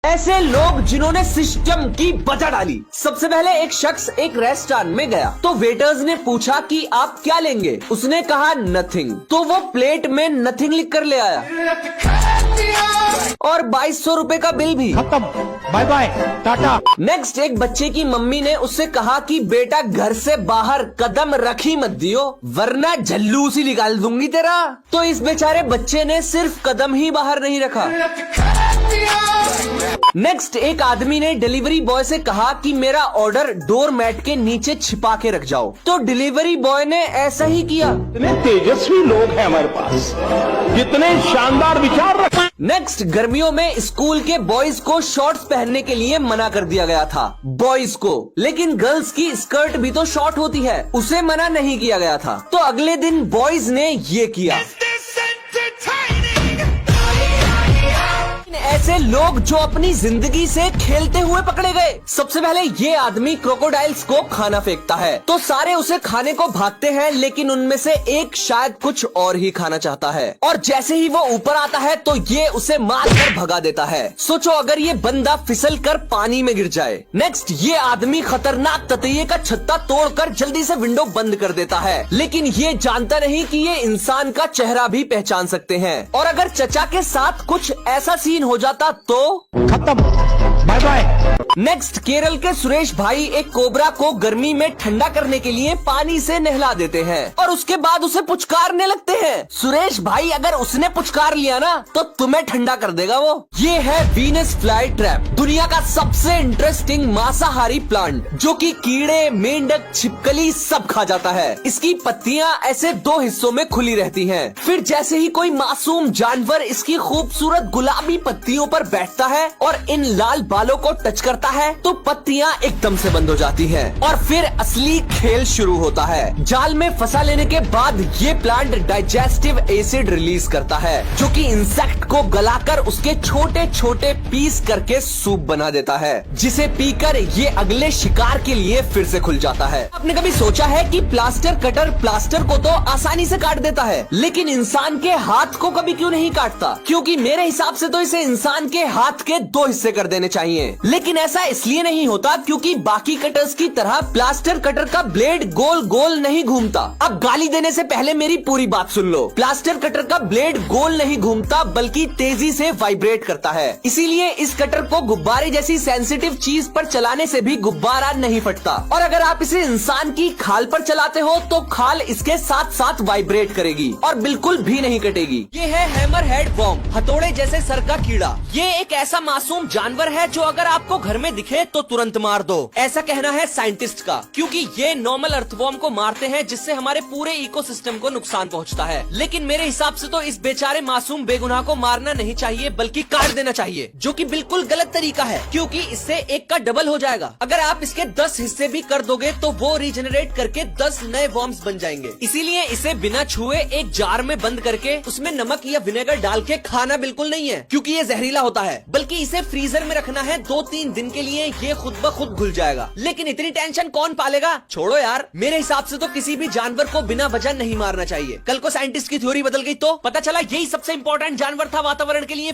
ऐसे लोग जिन्होंने सिस्टम की बचा डाली। सबसे पहले एक शख्स एक रेस्टोरेंट में गया तो वेटर्स ने पूछा कि आप क्या लेंगे। उसने कहा नथिंग, तो वो प्लेट में नथिंग लिख कर ले आया और 2200 रुपए का बिल भी। खत्म, बाय बाय, टाटा। नेक्स्ट, एक बच्चे की मम्मी ने उससे कहा कि बेटा घर से बाहर कदम रखी मत दियो वरना झल्लूस ही निकाल दूंगी तेरा। तो इस बेचारे बच्चे ने सिर्फ कदम ही बाहर नहीं रखा। नेक्स्ट, एक आदमी ने डिलीवरी बॉय से कहा कि मेरा ऑर्डर डोर मैट के नीचे छिपा के रख जाओ, तो डिलीवरी बॉय ने ऐसा ही किया। इतने तेजस्वी लोग हैं हमारे पास, कितने शानदार विचार रख। नेक्स्ट, गर्मियों में स्कूल के बॉयज को शॉर्ट्स पहनने के लिए मना कर दिया गया था बॉयज को, लेकिन गर्ल्स की स्कर्ट भी तो शॉर्ट होती है, उसे मना नहीं किया गया था। तो अगले दिन बॉयज ने ये किया। ऐसे लोग जो अपनी जिंदगी से खेलते हुए पकड़े गए। सबसे पहले ये आदमी क्रोकोडाइल्स को खाना फेंकता है तो सारे उसे खाने को भागते हैं, लेकिन उनमें से एक शायद कुछ और ही खाना चाहता है और जैसे ही वो ऊपर आता है तो ये उसे मार कर भगा देता है। सोचो अगर ये बंदा फिसल कर पानी में गिर जाए। नेक्स्ट, ये आदमी खतरनाक ततैये का छत्ता तोड़कर जल्दी से विंडो बंद कर देता है, लेकिन ये जानता नहीं कि ये इंसान का चेहरा भी पहचान सकते हैं। और अगर चचा के साथ कुछ ऐसा सीन हो जाता तो खत्म, बाय बाय। नेक्स्ट, केरल के सुरेश भाई एक कोबरा को गर्मी में ठंडा करने के लिए पानी से नहला देते हैं और उसके बाद उसे पुचकारने लगते हैं। सुरेश भाई, अगर उसने पुचकार लिया ना तो तुम्हें ठंडा कर देगा वो। ये है वीनस फ्लाई ट्रैप, दुनिया का सबसे इंटरेस्टिंग मांसाहारी प्लांट जो कि कीड़े, मेंढक, छिपकली सब खा जाता है। इसकी पत्तियां ऐसे दो हिस्सों में खुली रहती हैं। फिर जैसे ही कोई मासूम जानवर इसकी खूबसूरत गुलाबी पत्तियों पर बैठता है और इन लाल बालों को टच करता है तो पत्तियां एकदम से बंद हो जाती हैं और फिर असली खेल शुरू होता है। जाल में फंसा लेने के बाद ये प्लांट डाइजेस्टिव एसिड रिलीज करता है जो कि इंसेक्ट को गलाकर उसके छोटे छोटे पीस करके सूप बना देता है, जिसे पीकर ये अगले शिकार के लिए फिर से खुल जाता है। आपने कभी सोचा है कि प्लास्टर कटर प्लास्टर को तो आसानी से काट देता है, लेकिन इंसान के हाथ को कभी क्यों नहीं काटता? क्योंकि मेरे हिसाब से तो इसे इंसान के हाथ के 2 हिस्से कर देने चाहिए, लेकिन ऐसा इसलिए नहीं होता क्योंकि बाकी कटर्स की तरह प्लास्टर कटर का ब्लेड गोल गोल नहीं घूमता। अब गाली देने से पहले मेरी पूरी बात सुन लो। प्लास्टर कटर का ब्लेड गोल नहीं घूमता बल्कि तेजी से वाइब्रेट करता है, इसीलिए इस कटर को गुब्बारे जैसी सेंसिटिव चीज पर चलाने से भी गुब्बारा नहीं फटता। और अगर आप इसे इंसान की खाल पर चलाते हो तो खाल इसके साथ साथ वाइब्रेट करेगी और बिल्कुल भी नहीं कटेगी। ये है हैमर हेड वर्म, हथौड़े जैसे सर का कीड़ा। ये एक ऐसा मासूम जानवर है जो अगर आपको घर में दिखे तो तुरंत मार दो, ऐसा कहना है साइंटिस्ट का, क्योंकि ये नॉर्मल अर्थवॉर्म को मारते हैं जिससे हमारे पूरे इकोसिस्टम को नुकसान पहुंचता है। लेकिन मेरे हिसाब से तो इस बेचारे मासूम बेगुनाह को मारना नहीं चाहिए बल्कि काट देना चाहिए, जो कि बिल्कुल गलत तरीका है क्योंकि इससे एक का डबल हो जाएगा। अगर आप इसके 10 हिस्से भी कर दोगे तो वो रीजनरेट करके 10 नए वर्म्स बन जाएंगे। इसीलिए इसे बिना छुए एक जार में बंद करके उसमें नमक या विनेगर डाल के खाना बिल्कुल नहीं है क्योंकि ये जहरीला होता है, बल्कि इसे फ्रीजर में रखना है 2-3 दिन के लिए, ये खुद ब खुद घुल जाएगा। लेकिन इतनी टेंशन कौन पालेगा? छोड़ो यार, मेरे हिसाब से तो किसी भी जानवर को बिना वजह नहीं मारना चाहिए। कल को साइंटिस्ट की थ्योरी बदल गई तो पता चला यही सबसे इंपॉर्टेंट जानवर था वातावरण के लिए।